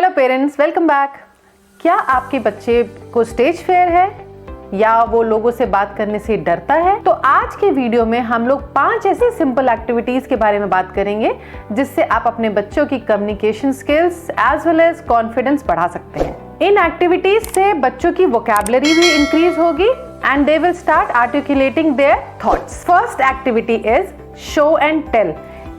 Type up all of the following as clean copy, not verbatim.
Hello parents, welcome back. क्या आपके बच्चे को स्टेज फियर है या वो लोगों से बात करने से डरता है? तो आज के वीडियो में हम लोग 5 ऐसे सिंपल एक्टिविटीज के बारे में बात करेंगे जिससे आप अपने बच्चों की communication skills as well as confidence बढ़ा सकते हैं। इन एक्टिविटीज से बच्चों की वोकैबुलरी भी इंक्रीज होगी and they will start articulating their thoughts. First activity is show and tell.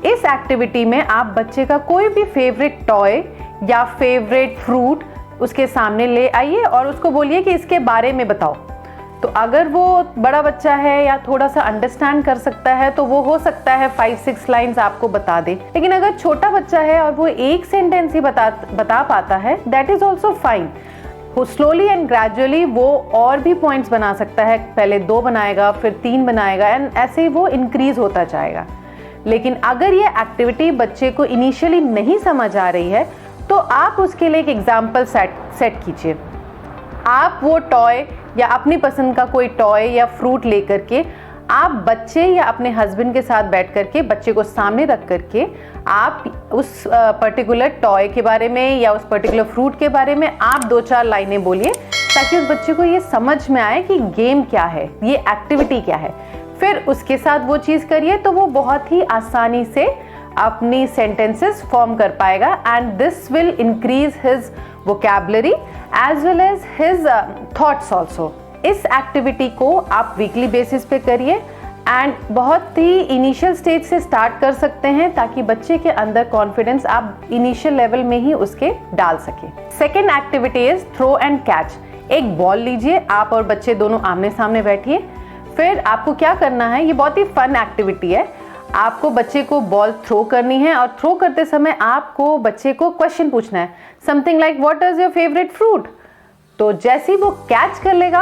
इस एक्टिविटी में आप बच्चे का कोई भी फेवरेट टॉय या फेवरेट फ्रूट उसके सामने ले आइए और उसको बोलिए कि इसके बारे में बताओ। तो अगर वो बड़ा बच्चा है या थोड़ा सा अंडरस्टैंड कर सकता है तो वो हो सकता है 5-6 लाइंस आपको बता दे। लेकिन अगर छोटा बच्चा है और वो एक सेंटेंस ही बता पाता है, दैट इज ऑल्सो फाइन। वो स्लोली एंड ग्रेजुअली वो और भी पॉइंट्स बना सकता है। पहले 2 बनाएगा, फिर 3 बनाएगा एंड ऐसे ही वो इंक्रीज होता जाएगा। लेकिन अगर ये एक्टिविटी बच्चे को इनिशियली नहीं समझ आ रही है तो आप उसके लिए एक एग्जाम्पल सेट कीजिए। आप वो टॉय या अपनी पसंद का कोई टॉय या फ्रूट लेकर के आप बच्चे या अपने हस्बैंड के साथ बैठ करके बच्चे को सामने रख करके आप उस पर्टिकुलर टॉय के बारे में या उस पर्टिकुलर फ्रूट के बारे में आप 2-4 लाइनें बोलिए ताकि उस बच्चे को ये समझ में आए कि गेम क्या है, ये एक्टिविटी क्या है। फिर उसके साथ वो चीज़ करिए तो वो बहुत ही आसानी से अपनी सेंटेंसेस फॉर्म कर पाएगा and this will increase his vocabulary as well as his thoughts also. इस एक्टिविटी को आप वीकली बेसिस पे करिए एंड बहुत ही इनिशियल स्टेज से स्टार्ट कर सकते हैं ताकि बच्चे के अंदर कॉन्फिडेंस आप इनिशियल लेवल में ही उसके डाल सके। Second activity is throw and catch. एक बॉल लीजिए, आप और बच्चे दोनों आमने सामने बैठिए। फिर आपको क्या करना है, ये बहुत ही फन एक्टिविटी है। आपको बच्चे को बॉल थ्रो करनी है और थ्रो करते समय आपको बच्चे को क्वेश्चन पूछना है, something like what is your favourite fruit. तो जैसे ही वो कैच कर लेगा,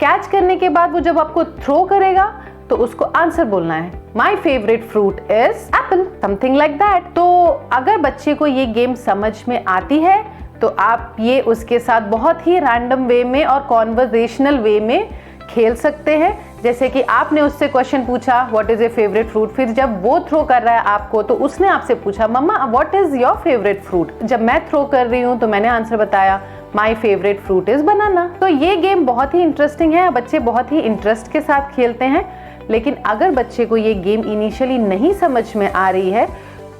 कैच करने के बाद वो जब आपको थ्रो करेगा तो उसको आंसर बोलना है, my favourite fruit is Apple, something like that. तो अगर बच्चे को ये गेम समझ में आती है तो आप ये उसके साथ बहुत ही रैंडम वे में और कॉन्वर्सेशनल वे में खेल सकते हैं। जैसे कि आपने उससे क्वेश्चन पूछा what is your favourite fruit, फिर जब वो थ्रो कर रहा है आपको तो उसने आपसे पूछा mama what is your favourite fruit. जब मैं थ्रो कर रही हूँ तो मैंने आंसर बताया my favourite fruit is banana. तो ये गेम बहुत ही इंटरेस्टिंग है, बच्चे बहुत ही इंटरेस्ट के साथ खेलते हैं। लेकिन अगर बच्चे को ये गेम इनिशियली नहीं समझ में आ रही है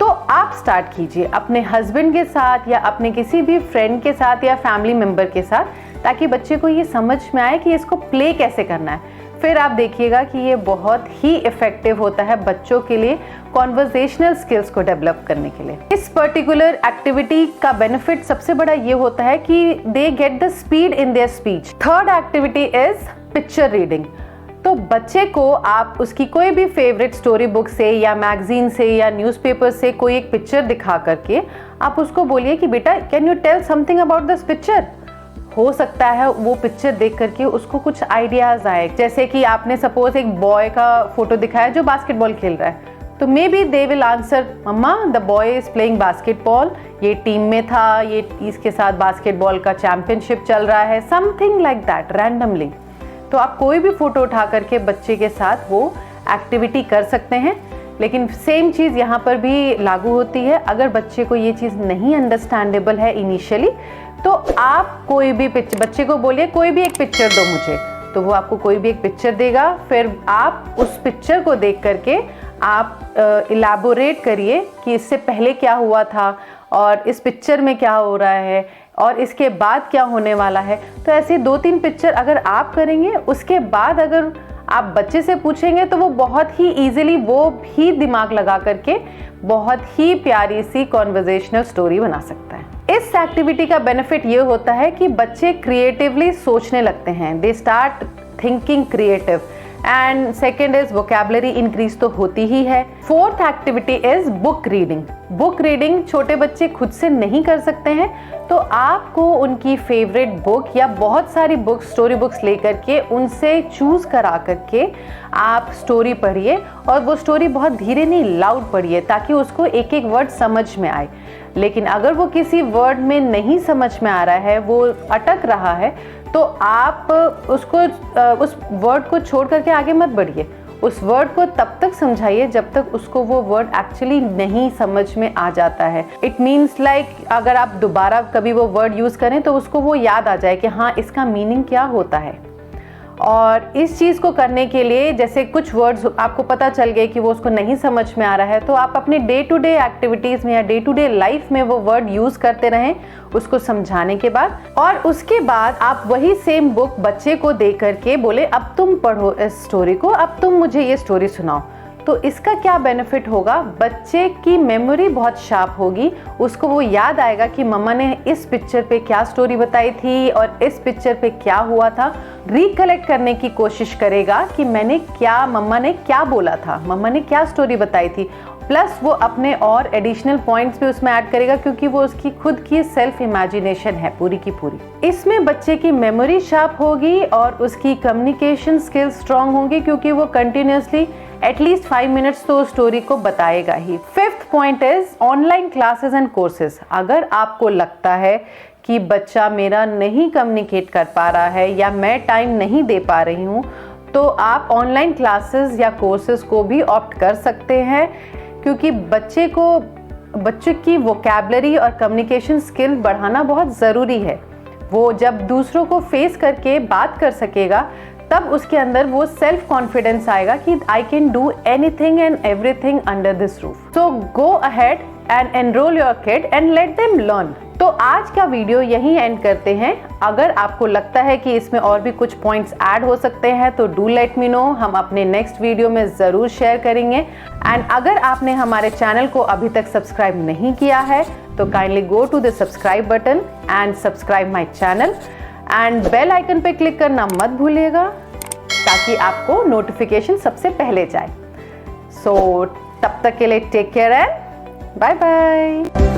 तो आप स्टार्ट कीजिए अपने हस्बैंड के साथ या अपने किसी भी फ्रेंड के साथ या फैमिली मेंबर के साथ, ताकि बच्चे को ये समझ में आए कि इसको प्ले कैसे करना है। फिर आप देखिएगा कि ये बहुत ही इफेक्टिव होता है बच्चों के लिए कॉन्वर्सेशनल स्किल्स को डेवलप करने के लिए। इस पर्टिकुलर एक्टिविटी का बेनिफिट सबसे बड़ा ये होता है कि they get the speed in their speech. Third activity is picture reading. तो बच्चे को आप उसकी कोई भी फेवरेट स्टोरी बुक से या मैगजीन से या न्यूज़पेपर से कोई एक पिक्चर दिखा करके आप उसको बोलिए कि बेटा can you tell something about this picture. हो सकता है वो पिक्चर देख करके उसको कुछ आइडियाज आए। जैसे कि आपने सपोज एक बॉय का फोटो दिखाया जो बास्केटबॉल खेल रहा है, तो maybe they will answer मम्मा the boy is playing basketball, ये टीम में था, ये इसके साथ बास्केटबॉल का चैंपियनशिप चल रहा है, समथिंग लाइक दैट रैंडमली। तो आप कोई भी फोटो उठा करके बच्चे के साथ वो एक्टिविटी कर सकते हैं। लेकिन सेम चीज़ यहाँ पर भी लागू होती है। अगर बच्चे को ये चीज़ नहीं अंडरस्टैंडेबल है इनिशियली तो आप कोई भी बच्चे को बोलिए कोई भी एक पिक्चर दो मुझे, तो वो आपको कोई भी एक पिक्चर देगा। फिर आप उस पिक्चर को देख करके आप इलैबोरेट करिए कि इससे पहले क्या हुआ था और इस पिक्चर में क्या हो रहा है और इसके बाद क्या होने वाला है। तो ऐसे 2-3 पिक्चर अगर आप करेंगे, उसके बाद अगर आप बच्चे से पूछेंगे तो वो बहुत ही इजीली वो भी दिमाग लगा करके बहुत ही प्यारी सी कॉन्वर्सेशनल स्टोरी बना सकता है। इस एक्टिविटी का बेनिफिट ये होता है कि बच्चे क्रिएटिवली सोचने लगते हैं, they start thinking creative. And second is vocabulary increase तो होती ही है। Fourth activity is book reading. Book reading छोटे बच्चे खुद से नहीं कर सकते हैं तो आपको उनकी फेवरेट बुक या बहुत सारी बुक्स, स्टोरी बुक्स लेकर के उनसे चूज करा करके आप स्टोरी पढ़िए और वो स्टोरी बहुत धीरे नहीं लाउड पढ़िए ताकि उसको एक एक वर्ड समझ में आए। लेकिन अगर वो किसी वर्ड में नहीं समझ में आ रहा है, वो अटक रहा है, तो आप उसको उस वर्ड को छोड़ करके आगे मत बढ़िए, उस वर्ड को तब तक समझाइए जब तक उसको वो वर्ड एक्चुअली नहीं समझ में आ जाता है। इट मीन्स लाइक अगर आप दोबारा कभी वो वर्ड यूज़ करें तो उसको वो याद आ जाए कि हाँ इसका मीनिंग क्या होता है। और इस चीज़ को करने के लिए जैसे कुछ वर्ड्स आपको पता चल गए कि वो उसको नहीं समझ में आ रहा है, तो आप अपने डे टू डे एक्टिविटीज़ में या डे टू डे लाइफ में वो वर्ड यूज़ करते रहें उसको समझाने के बाद। और उसके बाद आप वही सेम बुक बच्चे को दे करके बोले अब तुम पढ़ो इस स्टोरी को, अब तुम मुझे ये स्टोरी सुनाओ। तो इसका क्या बेनिफिट होगा, बच्चे की मेमोरी बहुत शार्प होगी, उसको वो याद आएगा कि मम्मा ने इस पिक्चर पे क्या स्टोरी बताई थी और इस पिक्चर पे क्या हुआ था। रिकलेक्ट करने की कोशिश करेगा कि मम्मा ने क्या बोला था, मम्मा ने क्या स्टोरी बताई थी। प्लस वो अपने और एडिशनल पॉइंट्स भी उसमें ऐड करेगा क्योंकि वो उसकी खुद की सेल्फ इमेजिनेशन है पूरी की पूरी। इसमें बच्चे की मेमोरी शार्प होगी और उसकी कम्युनिकेशन स्किल्स स्ट्रांग होंगी क्योंकि वो कंटिन्यूसली एटलीस्ट 5 मिनट्स तो स्टोरी को बताएगा ही। Fifth point is online classes and courses. अगर आपको लगता है कि बच्चा मेरा नहीं कम्युनिकेट कर पा रहा है या मैं टाइम नहीं दे पा रही हूँ, तो आप ऑनलाइन क्लासेस या कोर्सेज को भी ऑप्ट कर सकते हैं क्योंकि बच्चे की वोकैबुलरी और कम्युनिकेशन स्किल बढ़ाना बहुत ज़रूरी है। वो जब दूसरों को फेस करके बात कर सकेगा तब उसके अंदर वो सेल्फ कॉन्फिडेंस आएगा कि I can do anything and everything under this roof. So go ahead and enrol your kid and let them learn. तो आज का वीडियो यहीं एंड करते हैं। अगर आपको लगता है कि इसमें और भी कुछ पॉइंट्स ऐड हो सकते हैं तो डू लेट मी नो, हम अपने नेक्स्ट वीडियो में ज़रूर शेयर करेंगे। एंड अगर आपने हमारे चैनल को अभी तक सब्सक्राइब नहीं किया है तो kindly go to the subscribe button and subscribe my channel and bell icon पे क्लिक करना मत भूलिएगा ताकि आपको नोटिफिकेशन सबसे पहले जाए। सो तब तक के लिए take care and bye bye.